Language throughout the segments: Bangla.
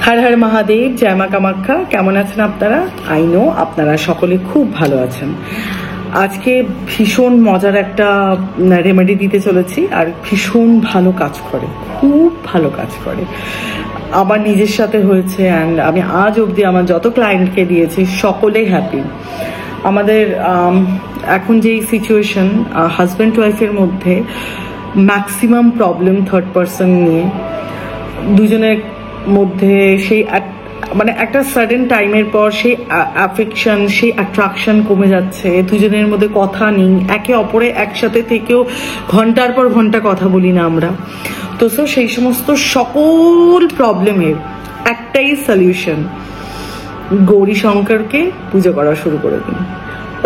হর হর মহাদেব, জয় মা কামাখ্যা। কেমন আছেন আপনারা? আই নো আপনারা সকলে খুব ভালো আছেন। আজকে ভীষণ মজার একটা রেমেডি দিতে চলেছি, আর ভীষণ ভালো কাজ করে, খুব ভালো কাজ করে। আমার নিজের সাথে হয়েছে, অ্যান্ড আমি আজ অবধি আমার যত ক্লায়েন্টকে দিয়েছি সকলেই হ্যাপি। আমাদের এখন যেই সিচুয়েশন, হাজব্যান্ড ওয়াইফের মধ্যে ম্যাক্সিমাম প্রবলেম থার্ড পার্সন নিয়ে, দুজনের মধ্যে সেই মানে একটা সাডেন টাইমের পর সেই অ্যাফেকশন, সেই অ্যাট্রাকশন কমে যাচ্ছে, দুজনের মধ্যে কথা নেই, একে অপরে একসাথে থেকেও ঘন্টার পর ঘন্টা কথা বলি না আমরা। তো সেই সমস্ত সকল প্রবলেমের একটাই সলিউশন, গৌরী শঙ্করকে পুজো করা শুরু করে দিন।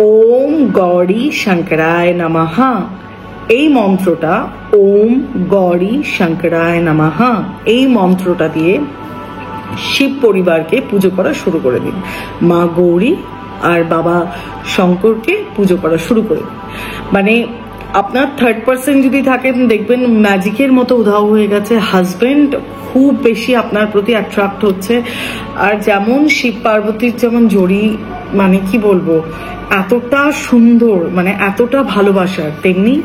ওম গৌরী শঙ্করায় নমঃ, এই মন্ত্রটা, ওম গৌরী শঙ্করায় নমঃ, এই মন্ত্রটা দিয়ে শিব পরিবারকে পুজো করা শুরু করে দিন। মা গৌরী আর বাবা শঙ্করকে পুজো করা শুরু করে দিন। মানে আপনার থার্ড পার্সন যদি থাকেন, দেখবেন ম্যাজিকের মতো উধাও হয়ে গেছে। হাজবেন্ড খুব বেশি আপনার প্রতি অ্যাট্রাক্ট হচ্ছে, আর যেমন শিব পার্বতীর যেমন জড়ি, মানে কি বলবো, এতটা সুন্দর, মানে এতটা ভালোবাসার, তেমনি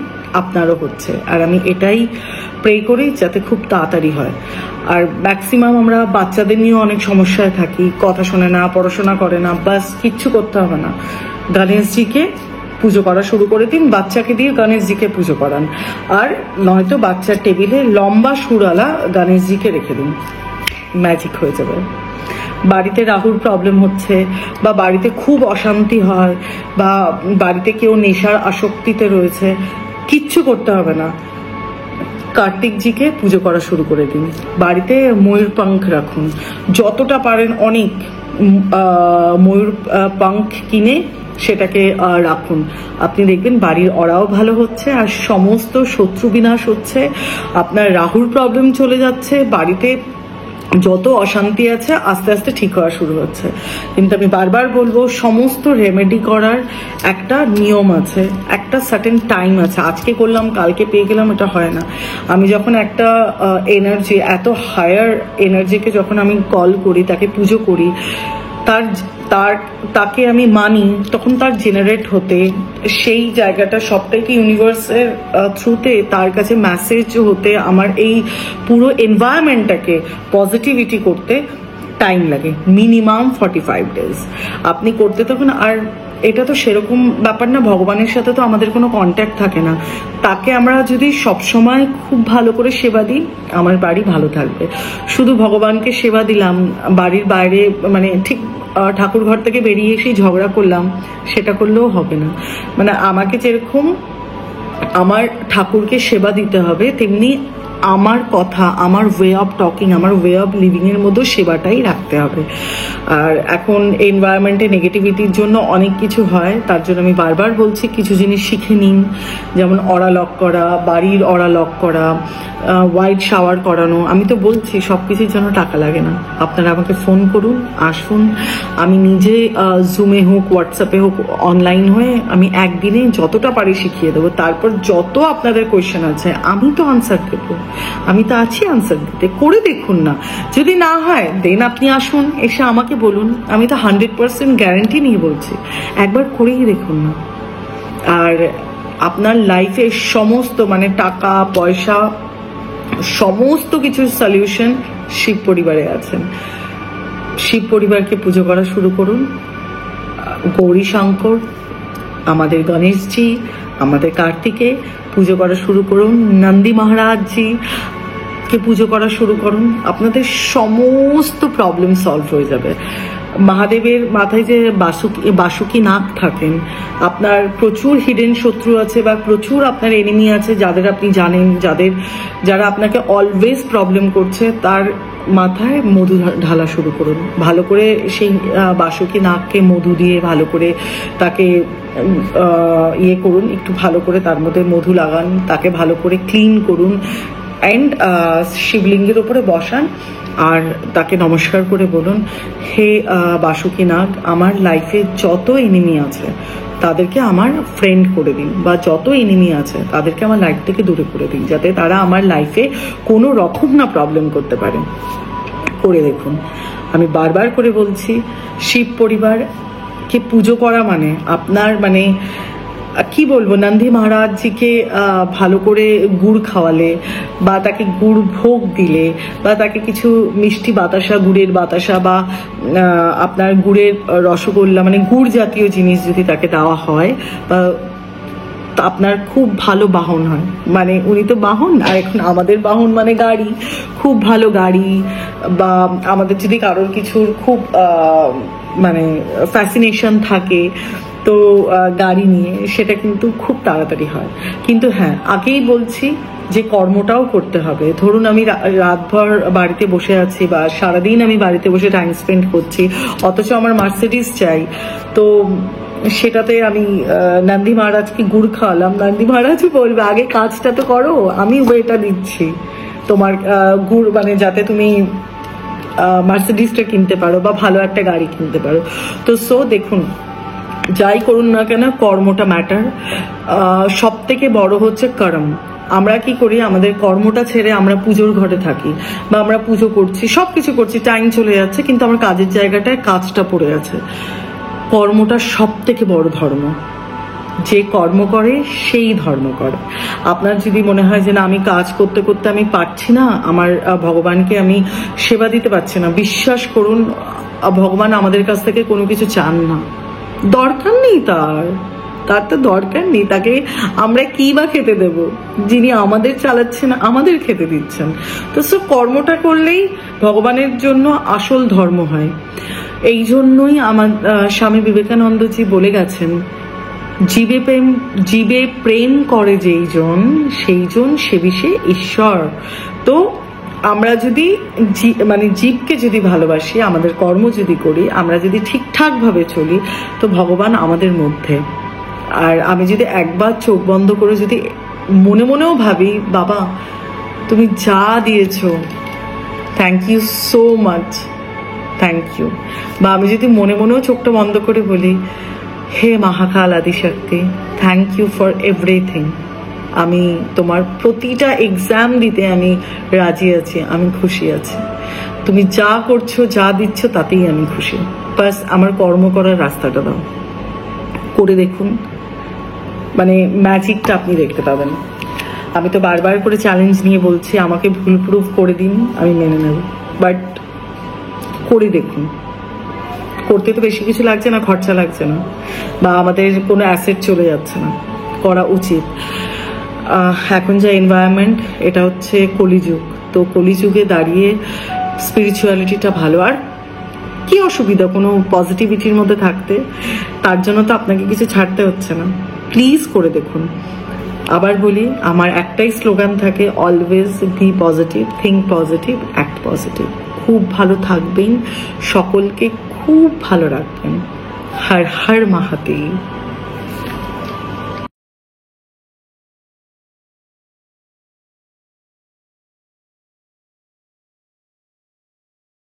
আপনারও হচ্ছে। আর আমি এটাই প্রে করি যাতে খুব তাড়াতাড়ি হয়। আর ম্যাক্সিমাম আমরা বাচ্চাদের নিয়েও অনেক সমস্যায় থাকি, কথা শোনে না, পড়াশোনা করে না, বাস কিচ্ছু করতে হবে না, গণেশজিকে পুজো করা শুরু করে দিন। বাচ্চাকে দিয়ে গণেশজিকে পুজো করান, আর নয়তো বাচ্চার টেবিলে লম্বা সুরালা গণেশজিকে রেখে দিন, ম্যাজিক হয়ে যাবে। বাড়িতে রাহুর প্রবলেম হচ্ছে, বা বাড়িতে খুব অশান্তি হয়, বা বাড়িতে কেউ নেশার আসক্তিতে রয়েছে, কিচ্ছু করতে হবে না, কার্তিকজিকে পুজো করা শুরু করে দিন। বাড়িতে ময়ূর পাঙ্খ রাখুন, যতটা পারেন অনেক ময়ূর পাঙ্খ কিনে সেটাকে রাখুন। আপনি দেখবেন বাড়ির অরাও ভালো হচ্ছে, আর সমস্ত শত্রু বিনাশ হচ্ছে, আপনার রাহুর প্রবলেম চলে যাচ্ছে, বাড়িতে যত অশান্তি আছে আস্তে আস্তে ঠিক হওয়া শুরু হচ্ছে। কিন্তু আমি বারবার বলবো, সমস্ত রেমেডি করার একটা নিয়ম আছে, একটা সার্টেন টাইম আছে। আজকে করলাম কালকে পেয়ে গেলাম, এটা হয় না। আমি যখন একটা এনার্জি, এত হায়ার এনার্জিকে যখন আমি কল করি, তাকে পুজো করি, তাকে আমি মানি, তখন তার জেনারেট হতে, সেই জায়গাটা সবটাই ইউনিভার্সের থ্রুতে তার কাছে মেসেজ হতে, আমার এই পুরো এনভায়রনমেন্টটাকে পজিটিভিটি করতে টাইম লাগে, মিনিমাম 45 days আপনি করতে থাকুন। আর এটা তো সেরকম ব্যাপার না, ভগবানের সাথে তো আমাদের কোনো কন্ট্যাক্ট থাকে না। তাকে আমরা যদি সবসময় খুব ভালো করে সেবা দিই, আমার বাড়ি ভালো থাকবে। শুধু ভগবানকে সেবা দিলাম, বাড়ির বাইরে মানে ঠিক ঠাকুর ঘর থেকে বেরিয়ে এসে ঝগড়া করলাম, সেটা করলেও হবে না। মানে আমাকে যেরকম আমার ঠাকুরকে সেবা দিতে হবে, তেমনি আমার কথা, আমার ওয়ে অফ টকিং, আমার ওয়ে অফ লিভিং এর মধ্যে সেবাটাই রাখতে হবে। আর এখন এনভায়রনমেন্টে নেগেটিভিটির জন্য অনেক কিছু হয়, তার জন্য আমি বারবার বলছি কিছু জিনিস শিখে নিন, যেমন অরা লক করা, বাড়ির অরা লক করা, হোয়াইট শাওয়ার করানো। আমি তো বলছি সব কিছুর জন্য টাকা লাগে না, আপনারা আমাকে ফোন করুন, আসুন, আমি নিজে জুমে হোক, হোয়াটসঅ্যাপে হোক, অনলাইন হয়ে আমি একদিনে যতটা পারি শিখিয়ে দেবো। তারপর যত আপনাদের কোয়েশ্চেন আছে আমি তো আনসার দেবো, আমি তো আছি আনসার দিতে। করে দেখুন না, যদি না হয় দেন আপনি আসুন, এসে আমাকে বলুন, আমি তো 100% গ্যারান্টি নিয়ে বলছি, একবার করেই দেখুন না। আর আপনার লাইফে সমস্ত, মানে টাকা পয়সা সমস্ত কিছুর সলিউশন শিব পরিবারে আছেন। শিব পরিবারকে পুজো করা শুরু করুন। গৌরী শঙ্কর, আমাদের গণেশজি, আমাদের কার্তিকে পুজো করা শুরু করুন। নন্দী মহারাজজি কে পুজো করা শুরু করুন, আপনাদের সমস্ত প্রবলেম সলভ হয়ে যাবে। মহাদেবের মাথায় যে বাসুকি নাগ থাকেন, আপনার প্রচুর হিডেন শত্রু আছে, বা প্রচুর আপনার এনিমি আছে, যাদের আপনি জানেন, যারা আপনাকে অলওয়েজ প্রবলেম করছে, তার মাথায় মধু ঢালা শুরু করুন। ভালো করে সেই বাসুকি নাগকে মধু দিয়ে ভালো করে তাকে ইয়ে করুন, একটু ভালো করে তার মধ্যে মধু লাগান, তাকে ভালো করে ক্লিন করুন, অ্যান্ড শিবলিঙ্গের উপরে বসান, আর তাকে নমস্কার করে বলুন, হে বাসুকি নাগ, আমার লাইফে যত এনিমি আছে তাদেরকে আমার ফ্রেন্ড করে দিন, বা যত এনিমি আছে তাদেরকে আমার লাইফ থেকে দূরে করে দিন, যাতে তারা আমার লাইফে কোনো রকম না প্রবলেম করতে পারে। করে দেখুন। আমি বারবার করে বলছি, শিব পরিবারকে পুজো করা মানে আপনার মানে কি বলবো, নন্দী মহারাজজিকে ভালো করে গুড় খাওয়ালে বা তাকে গুড় ভোগ দিলে বা তাকে কিছু মিষ্টি বাতাসা, গুড়ের বাতাসা বা আপনার গুড়ের রসগোল্লা মানে গুড় জাতীয় জিনিস যদি তাকে দেওয়া হয় বা আপনার খুব ভালো বাহন হয়। মানে উনি তো বাহন, আর এখন আমাদের বাহন মানে গাড়ি, খুব ভালো গাড়ি বা আমাদের যদি কারোর কিছুর খুব মানে ফ্যাসিনেশন থাকে তো গাড়ি নিয়ে, সেটা কিন্তু খুব তাড়াতাড়ি হয়। কিন্তু হ্যাঁ, আগেই বলছি যে কর্মটাও করতে হবে। ধরুন আমি রাতভর বাড়িতে বসে আছি বা সারাদিন আমি বাড়িতে বসে টাইম স্পেন্ড করছি, অথচ আমার মার্সিডিজ চাই, তো সেটাতে আমি নন্দী মহারাজকে গুড় খাওয়ালাম, নন্দী মহারাজও বলবে আগে কাজটা তো করো, আমি ওয়েটা দিচ্ছি তোমার গুড়, মানে যাতে তুমি মার্সিডিজটা কিনতে পারো বা ভালো একটা গাড়ি কিনতে পারো। তো সো দেখুন, যাই করুন না কেন কর্মটা ম্যাটার। সব থেকে বড় হচ্ছে কর্ম। আমরা কি করি, আমাদের কর্মটা ছেড়ে আমরা পুজোর ঘরে থাকি বা আমরা পুজো করছি, সবকিছু করছি, টাইম চলে যাচ্ছে, কিন্তু আমার কাজের জায়গাটায় কাজটা পড়ে আছে। কর্মটা সব থেকে বড় ধর্ম। যে কর্ম করে সেই ধর্ম করে। আপনার যদি মনে হয় যে না আমি কাজ করতে করতে আমি পারছি না, আমার ভগবানকে আমি সেবা দিতে পারছি না, বিশ্বাস করুন ভগবান আমাদের কাছ থেকে কোনো কিছু চান না, দরকার নেই তার তো দরকার নেই। তাকে আমরা কি বা খেতে দেব, যিনি আমাদের চালাচ্ছেন, আমাদের খেতে দিচ্ছেন। তো সব কর্মটা করলেই ভগবানের জন্য আসল ধর্ম হয়। এই জন্যই আমার স্বামী বিবেকানন্দজি বলে গেছেন, জীবে প্রেম করে যেইজন সেইজন সেবিষে ঈশ্বর। তো আমরা যদি মানে জীবকে যদি ভালোবাসি, আমাদের কর্ম যদি করি, আমরা যদি ঠিকঠাক ভাবে চলি, তো ভগবান আমাদের মধ্যে। আর আমি যদি একবার চোখ বন্ধ করে যদি মনে মনেও ভাবি বাবা তুমি যা দিয়েছো, thank you so much, thank you, বা আমি যদি মনে মনেও চোখটা বন্ধ করে বলি হে Mahakal Adishakti, thank you for everything, আমি তোমার প্রতিটা এক্সাম দিতে আমি রাজি আছি, আমি খুশি আছি, তুমি যা করছো যা দিচ্ছ তাতেই আমি খুশি, বাস আমার কর্ম করার রাস্তাটা দাও। করে দেখুন, মানে ম্যাজিকটা আপনি দেখতে পাবেন। আমি তো বারবার করে চ্যালেঞ্জ নিয়ে বলছি আমাকে ভুল প্রুফ করে দিন, আমি মেনে নেব, বাট করে দেখুন। করতে তো বেশি কিছু লাগছে না, খরচা লাগছে না, বা আমাদের কোনো অ্যাসেট চলে যাচ্ছে না, করা উচিত। এখন যা এনভায়রনমেন্ট, এটা হচ্ছে কলিযুগ, তো কলিযুগে দাঁড়িয়ে স্পিরিচুয়ালিটিটা ভালো। আর কি অসুবিধা কোনো পজিটিভিটির মধ্যে থাকতে? তার জন্য তো আপনাকে কিছু ছাড়তে হচ্ছে না, প্লিজ করে দেখুন। আবার বলি, আমার একটাই স্লোগান থাকে, always be positive, think positive, act positive. খুব ভালো থাকবেন, সকলকে খুব ভালো রাখবেন। হর হর মহাদেব।